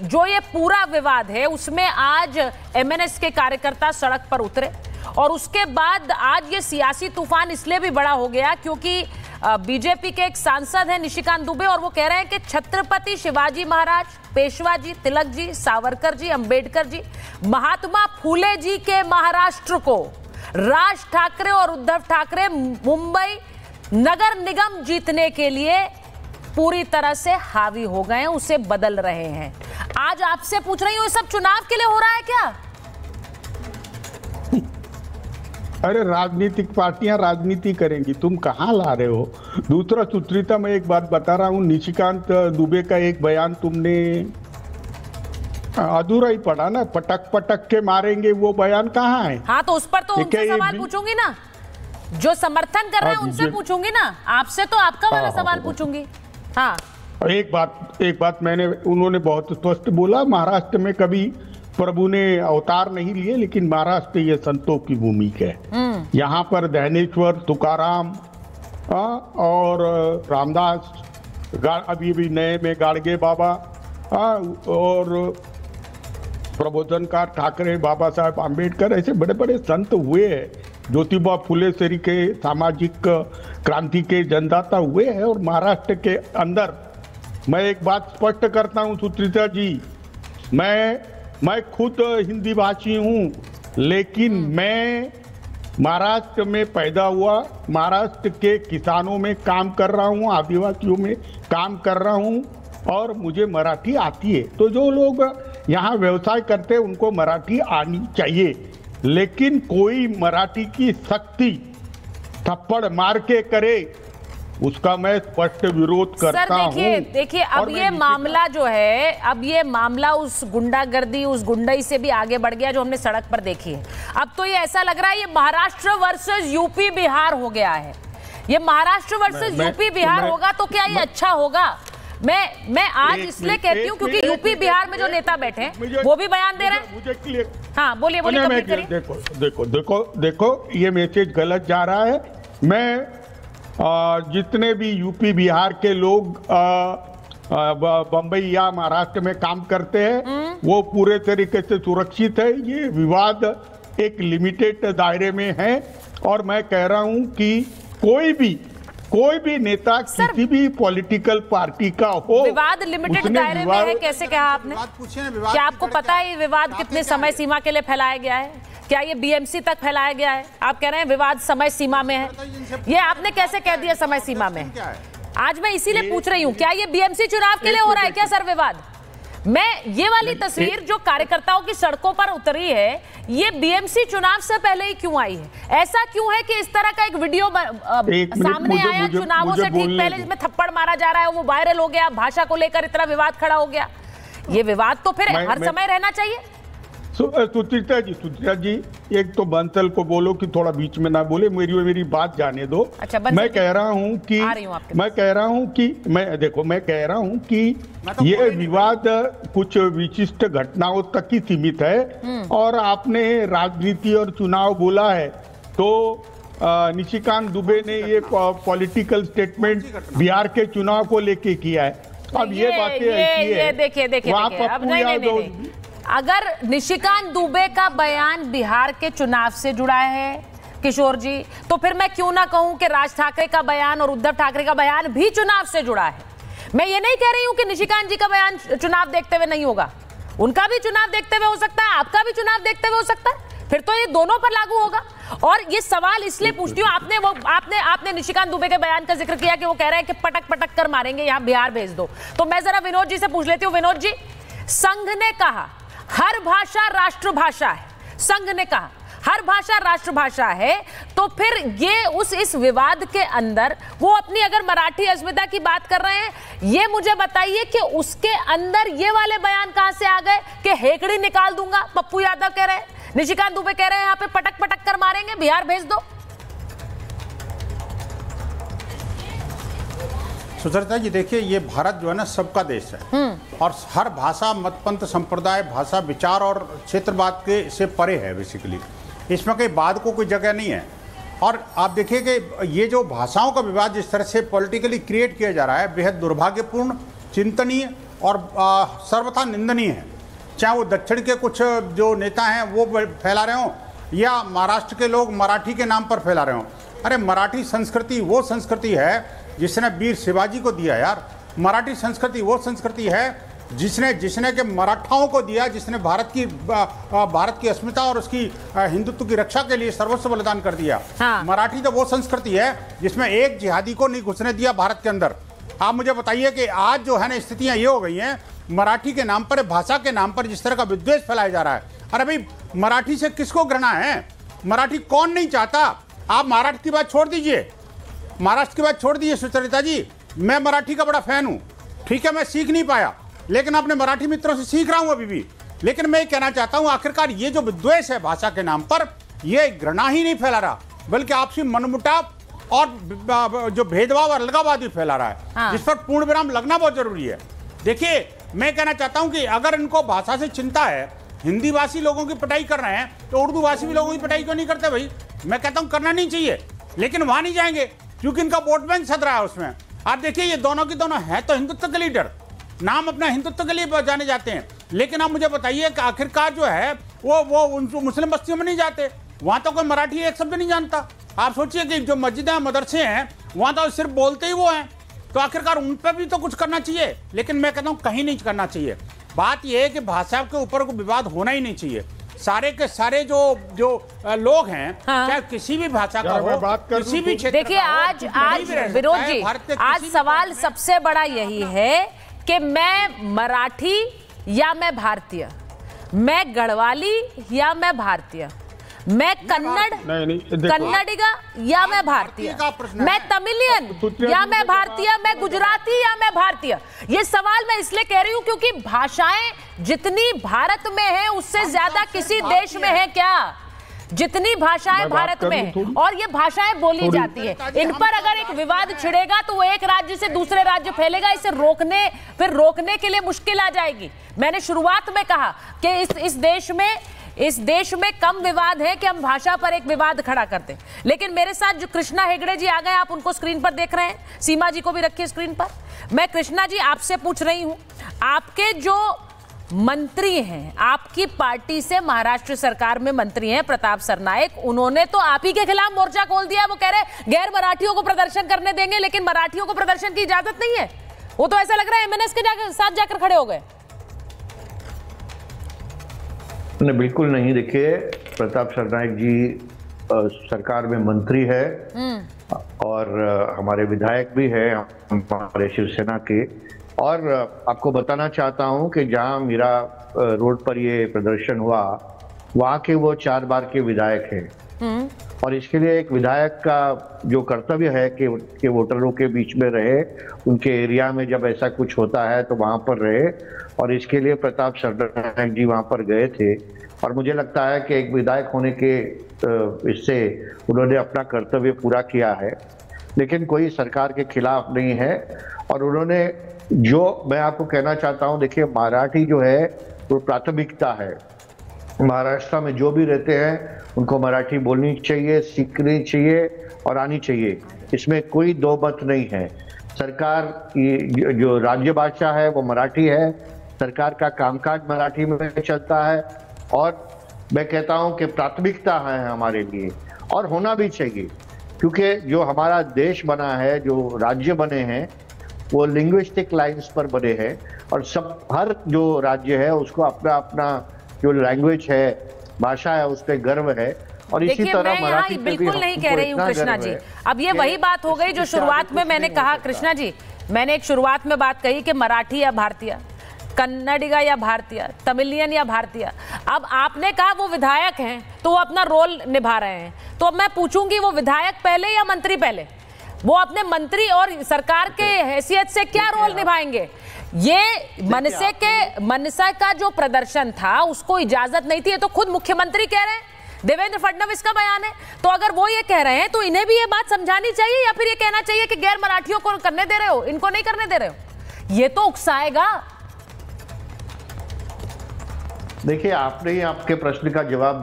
जो ये पूरा विवाद है उसमें आज एमएनएस के कार्यकर्ता सड़क पर उतरे और उसके बाद आज ये सियासी तूफान इसलिए भी बड़ा हो गया क्योंकि बीजेपी के एक सांसद हैं निशिकांत दुबे और वो कह रहे हैं कि छत्रपति शिवाजी महाराज, पेशवा जी, तिलक जी, सावरकर जी, अंबेडकर जी, महात्मा फूले जी के महाराष्ट्र को राज ठाकरे और उद्धव ठाकरे मुंबई नगर निगम जीतने के लिए पूरी तरह से हावी हो गए हैं, उसे बदल रहे हैं। आज आपसे पूछ रही हूं, ये सब चुनाव के लिए हो रहा है क्या? अरे राजनीतिक पार्टियां राजनीति करेंगी, तुम कहां ला रहे हो? दूसरा सुचरिता, मैं एक बात बता रहा हूं, निशिकांत दुबे का एक बयान तुमने अधूरा ही पढ़ा ना, पटक पटक के मारेंगे, वो बयान कहाँ है? हाँ तो उस पर तो उनसे सवाल पूछूंगी ना, जो समर्थन कर रहे हैं उनसे पूछूंगी ना, आपसे तो आपका वाला सवाल पूछूंगी। हाँ एक बात मैंने, उन्होंने बहुत स्पष्ट बोला, महाराष्ट्र में कभी प्रभु ने अवतार नहीं लिए, लेकिन महाराष्ट्र ये संतों की भूमि है। यहाँ पर ज्ञानेश्वर, तुकाराम और रामदास, अभी भी नए में गाड़गे बाबा और प्रबोधनकार ठाकरे, बाबा साहेब आम्बेडकर, ऐसे बड़े बड़े संत हुए हैं। ज्योतिबा फुले श्री के सामाजिक क्रांति के जन्मदाता हुए हैं। और महाराष्ट्र के अंदर मैं एक बात स्पष्ट करता हूं सुचरिता जी, मैं खुद हिंदी भाषी हूं, लेकिन मैं महाराष्ट्र में पैदा हुआ, महाराष्ट्र के किसानों में काम कर रहा हूं, आदिवासियों में काम कर रहा हूं और मुझे मराठी आती है। तो जो लोग यहाँ व्यवसाय करते हैं उनको मराठी आनी चाहिए, लेकिन कोई मराठी की सख्ती थप्पड़ मार के करे उसका मैं स्पष्ट विरोध करता हूं। देखिए अब ये मामला जो है, अब ये मामला उस गुंडागर्दी, उस गुंडई से भी आगे बढ़ गया जो हमने सड़क पर देखी है। अब तो ये ऐसा लग रहा है ये महाराष्ट्र वर्सेस यूपी बिहार हो गया है। ये महाराष्ट्र वर्सेस यूपी बिहार होगा तो क्या ये अच्छा होगा? मैं आज इसलिए कहती हूँ क्योंकि यूपी बिहार में जो नेता बैठे हैं वो भी बयान दे रहे हैं। मुझे क्लियर, हाँ बोलिए कंप्लीट करिए। देखो देखो देखो देखो ये मैसेज गलत जा रहा है। मैं जितने भी यूपी बिहार के लोग बंबई या महाराष्ट्र में काम करते हैं वो पूरे तरीके से सुरक्षित है। ये विवाद एक लिमिटेड दायरे में है और मैं कह रहा हूं कि कोई भी नेता किसी भी पॉलिटिकल पार्टी का हो, विवाद लिमिटेड दायरे में है कैसे कहा आपने? क्या आपको पता है ये विवाद कितने समय सीमा के लिए फैलाया गया है? क्या ये बीएमसी तक फैलाया गया है? आप कह रहे हैं विवाद समय सीमा में है, ये आपने कैसे कह दिया समय सीमा में? आज मैं इसीलिए पूछ रही हूँ, क्या ये बीएमसी चुनाव के लिए हो रहा है क्या सर विवाद? मैं ये वाली तस्वीर जो कार्यकर्ताओं की सड़कों पर उतरी है, ये बीएमसी चुनाव से पहले ही क्यों आई है? ऐसा क्यों है कि इस तरह का एक वीडियो सामने आया चुनावों से ठीक पहले, जिसमें थप्पड़ मारा जा रहा है, वो वायरल हो गया, भाषा को लेकर इतना विवाद खड़ा हो गया? ये विवाद तो फिर हर समय रहना चाहिए। सुचित्रा जी एक तो बंसल को बोलो कि थोड़ा बीच में ना बोले, मेरी बात जाने दो। अच्छा, मैं कह रहा हूं कि ये विवाद कुछ विशिष्ट घटनाओं तक ही सीमित है और आपने राजनीति और चुनाव बोला है तो निशिकांत दुबे ने ये पॉलिटिकल स्टेटमेंट बिहार के चुनाव को लेके किया है। अब ये बातें ऐसी है, देखिए अगर निशिकांत दुबे का बयान बिहार के चुनाव से जुड़ा है किशोर जी, तो फिर मैं क्यों ना कहूं कि राज ठाकरे का बयान और उद्धव ठाकरे का बयान भी चुनाव से जुड़ा है। मैं ये नहीं कह रही हूं कि निशिकांत जी का बयान चुनाव देखते हुए नहीं होगा, उनका भी चुनाव देखते हुए हो सकता है, आपका भी चुनाव देखते हुए हो सकता है, फिर तो ये दोनों पर लागू होगा। और ये सवाल इसलिए पूछती हूँ, आपने निशिकांत दुबे के बयान का जिक्र किया कि वो कह रहे हैं कि पटक पटक कर मारेंगे, यहाँ बिहार भेज दो, तो मैं जरा विनोद जी से पूछ लेती हूँ। विनोद जी, संघ ने कहा हर भाषा राष्ट्रभाषा है, संघ ने कहा हर भाषा राष्ट्रभाषा है, तो फिर ये इस विवाद के अंदर वो अपनी अगर मराठी अस्मिता की बात कर रहे हैं, ये मुझे बताइए कि उसके अंदर ये वाले बयान कहां से आ गए कि हेकड़ी निकाल दूंगा? पप्पू यादव कह रहे हैं, निशिकांत दुबे कह रहे हैं यहाँ पे पटक पटक कर मारेंगे, बिहार भेज दो। सुचरिता जी देखिए, ये भारत जो है ना सबका देश है और हर भाषा, मतपंथ, संप्रदाय, भाषा, विचार और क्षेत्रवाद के से परे है बेसिकली। इसमें कहीं वाद को कोई जगह नहीं है। और आप देखिए कि ये जो भाषाओं का विवाद जिस तरह से पॉलिटिकली क्रिएट किया जा रहा है, बेहद दुर्भाग्यपूर्ण, चिंतनीय और सर्वथा निंदनीय है। चाहे वो दक्षिण के कुछ जो नेता हैं वो फैला रहे हों या महाराष्ट्र के लोग मराठी के नाम पर फैला रहे हों। अरे मराठी संस्कृति वो संस्कृति है जिसने वीर शिवाजी को दिया यार। मराठी संस्कृति वो संस्कृति है जिसने के मराठाओं को दिया, जिसने भारत की अस्मिता और उसकी हिंदुत्व की रक्षा के लिए सर्वस्व बलिदान कर दिया। हाँ। मराठी तो वो संस्कृति है जिसमें एक जिहादी को नहीं घुसने दिया भारत के अंदर। आप मुझे बताइए कि आज जो है ना स्थितियां ये हो गई हैं, मराठी के नाम पर, भाषा के नाम पर जिस तरह का विद्वेष फैलाया जा रहा है। अरे भाई मराठी से किसको घृणा है? मराठी कौन नहीं चाहता? आप महाराष्ट्र की बात छोड़ दीजिए, महाराष्ट्र की बात छोड़ दीजिए सुचरिता जी। मैं मराठी का बड़ा फैन हूं, ठीक है, मैं सीख नहीं पाया लेकिन अपने मराठी मित्रों से सीख रहा हूं अभी भी। लेकिन मैं कहना चाहता हूं आखिरकार ये जो विद्वेष है भाषा के नाम पर, ये घृणा ही नहीं फैला रहा बल्कि आपसी मनमुटाव और जो भेदभाव और अलगाववादी फैला रहा है। हाँ। जिस पर पूर्ण विराम लगना बहुत जरूरी है। देखिए मैं कहना चाहता हूं कि अगर इनको भाषा से चिंता है, हिंदी भाषी लोगों की पिटाई कर रहे हैं तो उर्दू भाषी भी लोगों की पिटाई क्यों नहीं करते भाई? मैं कहता हूं करना नहीं चाहिए, लेकिन वहां नहीं जाएंगे क्योंकि इनका वोट बैंक सद रहा है उसमें। आप देखिए ये दोनों की दोनों है तो हिंदुत्व के लीडर, नाम अपना हिंदुत्व के लिए जाने जाते हैं, लेकिन आप मुझे बताइए कि आखिरकार जो है वो मुस्लिम बस्तियों में नहीं जाते, वहां तो कोई मराठी एक शब्द नहीं जानता। आप सोचिए कि जो मस्जिदें मदरसे हैं वहां तो सिर्फ बोलते ही वो हैं, तो आखिरकार उन पर भी तो कुछ करना चाहिए। लेकिन मैं कहता हूं कहीं नहीं करना चाहिए। बात यह है कि भाषा के ऊपर कोई विवाद होना ही नहीं चाहिए। सारे के सारे जो लोग हैं, हाँ। चाहे किसी भी भाषा का हो, किसी भी क्षेत्र। देखिए आज विनोद जी, आज सवाल सबसे बड़ा यही है कि मैं मराठी या मैं भारतीय, मैं गढ़वाली या मैं भारतीय, मैं कन्नडिगा या मैं भारतीय, मैं तमिलियन या मैं भारतीय, मैं गुजराती या मैं भारतीय। ये सवाल मैं इसलिए कह रही हूं क्योंकि भाषाएं जितनी भारत में है उससे ज्यादा किसी देश में है क्या? जितनी भाषाएं भारत में है और ये भाषाएं बोली जाती है, इन पर अगर एक विवाद छिड़ेगा तो वो एक राज्य से दूसरे राज्य फैलेगा। इसे रोकने के लिए मुश्किल आ जाएगी। मैंने शुरुआत में कहा कि इस देश में कम विवाद है कि हम भाषा पर एक विवाद खड़ा करते। लेकिन मेरे साथ जो कृष्णा हेगड़े जी आ गए, आप उनको स्क्रीन पर देख रहे हैं, सीमा जी को भी रखिए स्क्रीन पर। मैं कृष्णा जी आपसे पूछ रही हूं, आपके जो मंत्री हैं, आपकी पार्टी से महाराष्ट्र सरकार में मंत्री हैं प्रताप सरनाईक, उन्होंने तो आप ही के खिलाफ मोर्चा खोल दिया। वो कह रहे गैर मराठियों को प्रदर्शन करने देंगे, लेकिन मराठियों को प्रदर्शन की इजाजत नहीं है। वो तो ऐसा लग रहा है एमएनएस के साथ जाकर खड़े हो गए। नहीं, बिल्कुल नहीं। देखिए प्रताप सरनाईक जी सरकार में मंत्री है और हमारे विधायक भी है हमारे शिवसेना के। और आपको बताना चाहता हूं कि जहां मीरा रोड पर ये प्रदर्शन हुआ, वहां के वो 4 बार के विधायक हैं और इसके लिए एक विधायक का जो कर्तव्य है कि वोटरों के बीच में रहे, उनके एरिया में जब ऐसा कुछ होता है तो वहां पर रहे। और इसके लिए प्रताप सरनाईक जी वहां पर गए थे और मुझे लगता है कि एक विधायक होने के इससे उन्होंने अपना कर्तव्य पूरा किया है। लेकिन कोई सरकार के खिलाफ नहीं है। और उन्होंने जो मैं आपको कहना चाहता हूं, देखिए मराठी जो है वो प्राथमिकता है। महाराष्ट्र में जो भी रहते हैं उनको मराठी बोलनी चाहिए, सीखनी चाहिए और आनी चाहिए, इसमें कोई दो मत नहीं है। सरकार की जो राज्य भाषा है वो मराठी है, सरकार का कामकाज मराठी में चलता है और मैं कहता हूं कि प्राथमिकता है हमारे लिए और होना भी चाहिए, क्योंकि जो हमारा देश बना है, जो राज्य बने हैं वो लिंग्विस्टिक लाइंस पर बने हैं और हर जो राज्य है उसको अपना अपना जो लैंग्वेज है, भाषा है, उस पर गर्व है। और इसी तरह मराठी पे बिल्कुल नहीं कह रही हूँ कृष्णा जी। अब ये वही बात हो गई जो शुरुआत में मैंने कहा। कृष्णा जी, मैंने एक शुरुआत में बात कही कि मराठी या भारतीय, कन्नडिगा या भारतीय, तमिलियन या भारतीय। अब आपने कहा वो विधायक हैं तो वो अपना रोल निभा रहे हैं, तो अब मैं पूछूंगी वो विधायक पहले या मंत्री पहले? वो अपने मंत्री और सरकार के हैसियत से क्या रोल निभाएंगे? ये मनसे का जो प्रदर्शन था उसको इजाजत नहीं थी, ये तो खुद मुख्यमंत्री कह रहे हैं, देवेंद्र फडणवीस का बयान है। तो अगर वो ये कह रहे हैं तो इन्हें भी ये बात समझानी चाहिए या फिर ये कहना चाहिए कि गैर मराठियों को करने दे रहे हो, इनको नहीं करने दे रहे हो? ये तो उकसाएगा। देखिए आपने ही आपके प्रश्न का जवाब